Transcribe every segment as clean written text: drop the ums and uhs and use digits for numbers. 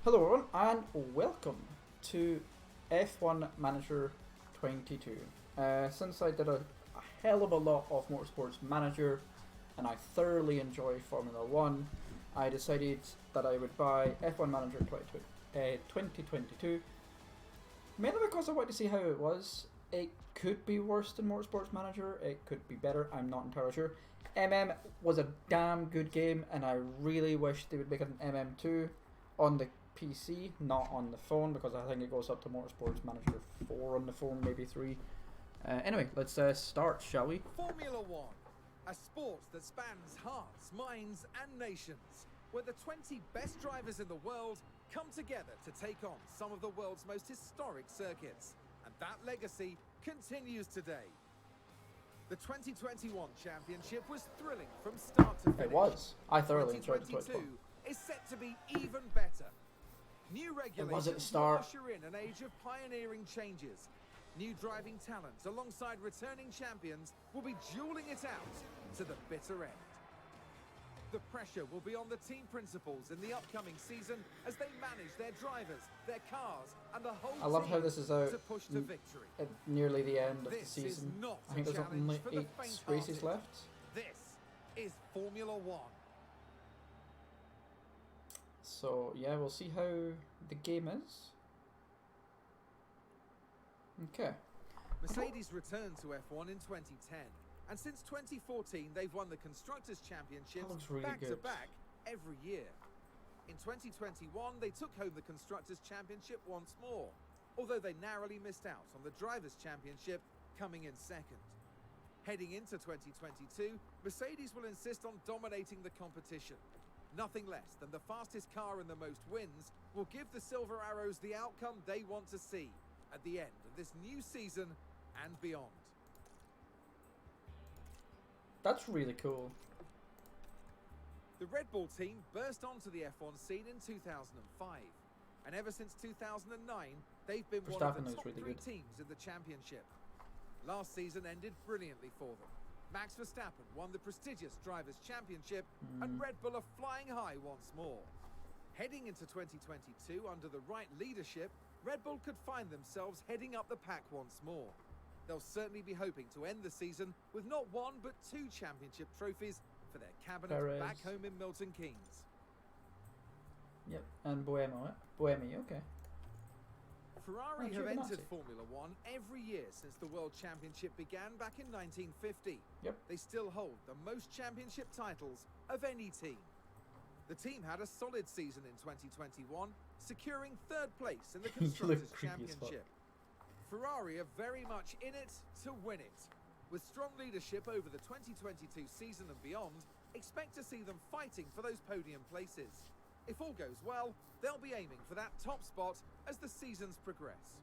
Hello everyone and welcome to F1 Manager 22. Since I did a hell of a lot of Motorsports Manager and I thoroughly enjoy Formula 1, I decided that I would buy F1 Manager 2022, mainly because I wanted to see how it was. It could be worse than Motorsports Manager, it could be better, I'm not entirely sure. MM was a damn good game and I really wish they would make it an MM2 on the PC, not on the phone, because I think it goes up to Motorsports Manager 4 on the phone, maybe 3. Anyway, let's start, shall we? Formula 1, a sport that spans hearts, minds and nations, where the 20 best drivers in the world come together to take on some of the world's most historic circuits. And that legacy continues today. The 2021 championship was thrilling from start to finish. It was. I thoroughly enjoyed the 2022 is set to be even better. New regulations will usher in an age of pioneering changes. New driving talents alongside returning champions will be dueling it out to the bitter end. The pressure will be on the team principals in the upcoming season as they manage their drivers, their cars, and the whole I love team how this is out to push to victory. at nearly the end of the This season. is not I think a there's challenge only for the 8 races faint-hearted. left. This is Formula 1. So yeah, we'll see how the game is. Okay. Mercedes returned to F1 in 2010, and since 2014 they've won the Constructors' Championships Really back-to-back every year. In 2021 they took home the Constructors' Championship once more, although they narrowly missed out on the Drivers' Championship, coming in second. Heading into 2022, Mercedes will insist on dominating the competition. Nothing less than the fastest car and the most wins will give the Silver Arrows the outcome they want to see at the end of this new season and beyond. That's really cool. The Red Bull team burst onto the F1 scene in 2005, and ever since 2009, they've been one of the top three teams in the championship. Last season ended brilliantly for them. Max Verstappen won the prestigious Drivers' Championship, and Red Bull are flying high once more. Heading into 2022 under the right leadership, Red Bull could find themselves heading up the pack once more. They'll certainly be hoping to end the season with not one but 2 championship trophies for their cabinet back home in Milton Keynes. Yep, and Boemi, okay. Ferrari have entered Formula 1 every year since the World Championship began back in 1950. Yep. They still hold the most championship titles of any team. The team had a solid season in 2021, securing 3rd place in the Constructors' Championship. Ferrari are very much in it to win it. With strong leadership over the 2022 season and beyond, expect to see them fighting for those podium places. If all goes well, they'll be aiming for that top spot as the seasons progress.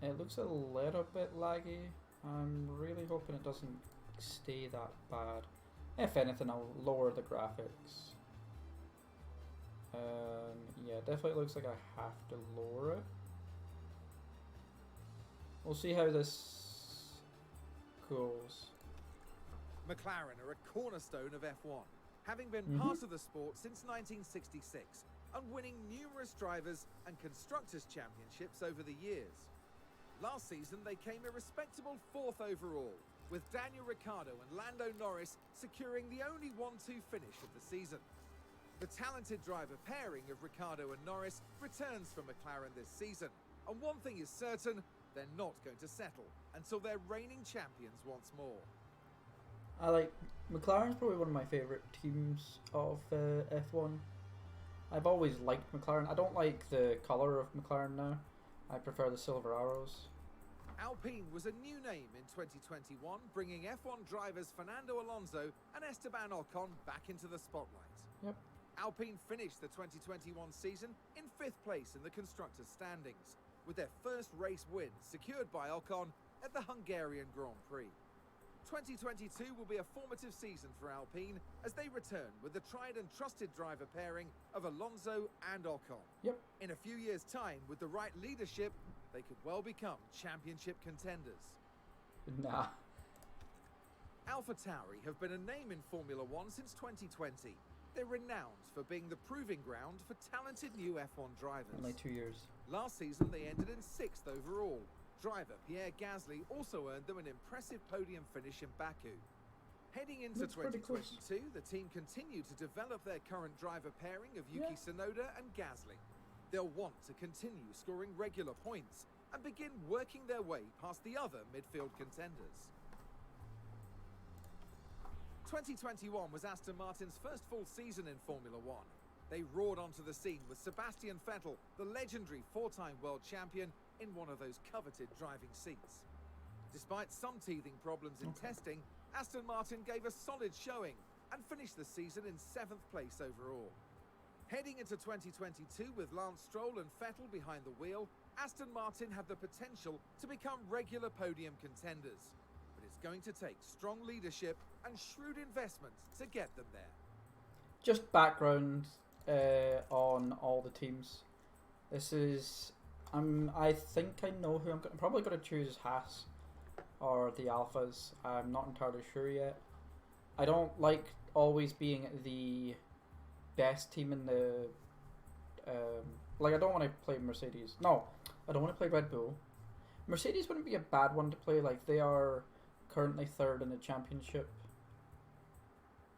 It looks a little bit laggy. I'm really hoping it doesn't stay that bad. If anything, I'll lower the graphics. Yeah, definitely looks like I have to lower it. We'll see how this goes. McLaren are a cornerstone of F1, having been part of the sport since 1966 and winning numerous drivers and constructors' championships over the years. Last season they came a respectable 4th overall, with Daniel Ricciardo and Lando Norris securing the only 1-2 finish of the season. The talented driver pairing of Ricciardo and Norris returns from McLaren this season, and one thing is certain, they're not going to settle until they're reigning champions once more. McLaren's probably one of my favourite teams of F1. I've always liked McLaren. I don't like the colour of McLaren now. I prefer the Silver Arrows. Alpine was a new name in 2021, bringing F1 drivers Fernando Alonso and Esteban Ocon back into the spotlight. Yep. Alpine finished the 2021 season in 5th place in the constructors' standings, with their first race win secured by Ocon at the Hungarian Grand Prix. 2022 will be a formative season for Alpine as they return with the tried and trusted driver pairing of Alonso and Ocon. Yep. In a few years' time, with the right leadership, they could well become championship contenders. Nah. AlphaTauri have been a name in Formula 1 since 2020. They're renowned for being the proving ground for talented new F1 drivers. Only 2 years. Last season, they ended in 6th overall. Driver Pierre Gasly also earned them an impressive podium finish in Baku. Heading into 2022, the team continued to develop their current driver pairing of Yuki Tsunoda and Gasly. They'll want to continue scoring regular points and begin working their way past the other midfield contenders. 2021 was Aston Martin's first full season in Formula One. They roared onto the scene with Sebastian Vettel, the legendary 4-time world champion, in one of those coveted driving seats. Despite some teething problems in testing, Aston Martin gave a solid showing and finished the season in 7th place overall. Heading into 2022 with Lance Stroll and Vettel behind the wheel, Aston Martin have the potential to become regular podium contenders. But it's going to take strong leadership and shrewd investment to get them there. Just background on all the teams. This is, I think I know who I'm probably going to choose Haas or the Alphas. I'm not entirely sure yet. I don't like always being the best team in the like I don't want to play Mercedes. No, I don't want to play Red Bull. Mercedes wouldn't be a bad one to play. Like, they are currently 3rd in the championship,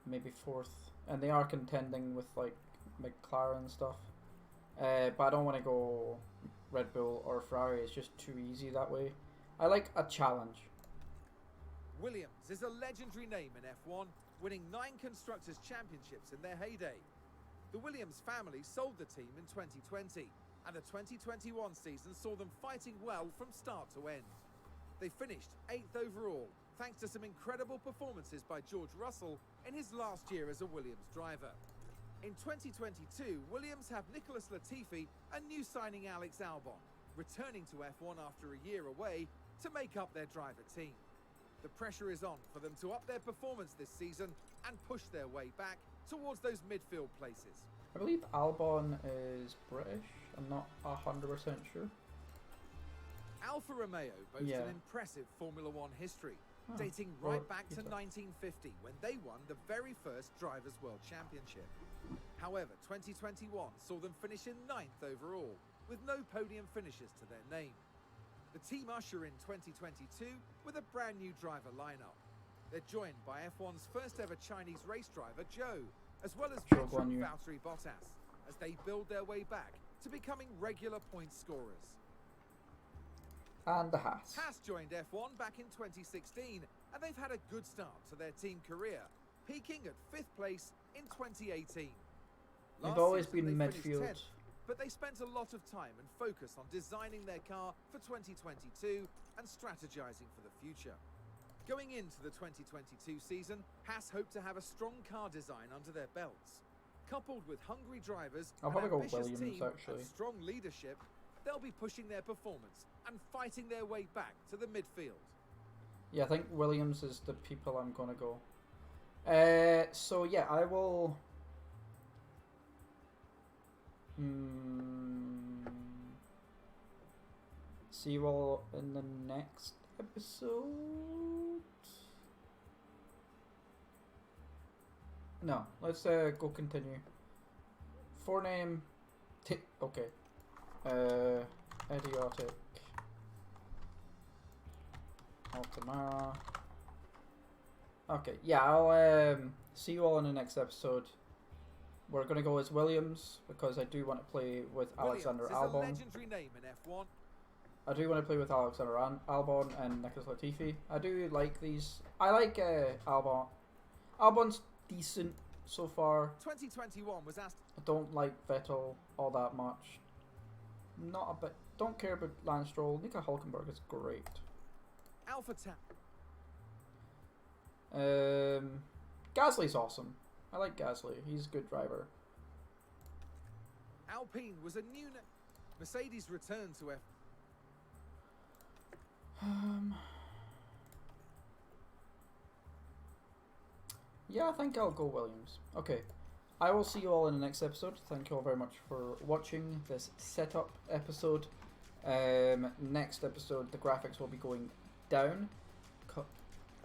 maybe 4th, and they are contending with like McLaren and stuff. But I don't want to go Red Bull or Ferrari. It's just too easy that way. I like a challenge. Williams is a legendary name in F1, winning 9 Constructors' Championships in their heyday. The Williams family sold the team in 2020, and the 2021 season saw them fighting well from start to end. They finished 8th overall, thanks to some incredible performances by George Russell in his last year as a Williams driver. In 2022, Williams have Nicholas Latifi and new signing Alex Albon, returning to F1 after a year away to make up their driver team. The pressure is on for them to up their performance this season and push their way back towards those midfield places. I believe Albon is British. I'm not 100% sure. Alfa Romeo boasts an impressive Formula One history, dating right back to 1950, when they won the very first Drivers' World Championship. However, 2021 saw them finish in 9th overall, with no podium finishes to their name. The team usher in 2022 with a brand new driver lineup. They're joined by F1's first ever Chinese race driver, Zhou, as well as veteran Valtteri Bottas, as they build their way back to becoming regular point scorers. And the Haas. Haas joined F1 back in 2016, and they've had a good start to their team career, peaking at 5th place in 2018. They've always been midfield. 10th, but they spent a lot of time and focus on designing their car for 2022 and strategizing for the future. Going into the 2022 season, Haas hope to have a strong car design under their belts. Coupled with hungry drivers, an ambitious team and strong leadership, they'll be pushing their performance and fighting their way back to the midfield. Yeah, I think Williams is the people I'm going to go. So yeah, I will... see you all in the next episode. No, let's go continue. Forename. Okay. Idiotic. Altamara. Okay, yeah, I'll see you all in the next episode. We're gonna go as Williams because I do want to play with Alexander Albon. A legendary name in F1. I do want to play with Alexander Albon and Nicholas Latifi. I do like these. I like Albon. Albon's decent so far. 2021 was asked. I don't like Vettel all that much. Not a bit. Don't care about Lance Stroll. Nico Hülkenberg is great. Alpha Tap. Gasly's awesome. I like Gasly. He's a good driver. Alpine was a new Mercedes return to F. Yeah, I think I'll go Williams. Okay. I will see you all in the next episode. Thank you all very much for watching this setup episode. Next episode, the graphics will be going down,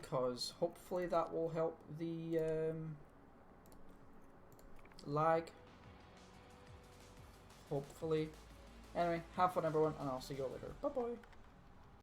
because hopefully that will help the lag. Hopefully. Anyway, have fun everyone, and I'll see you all later. Bye bye.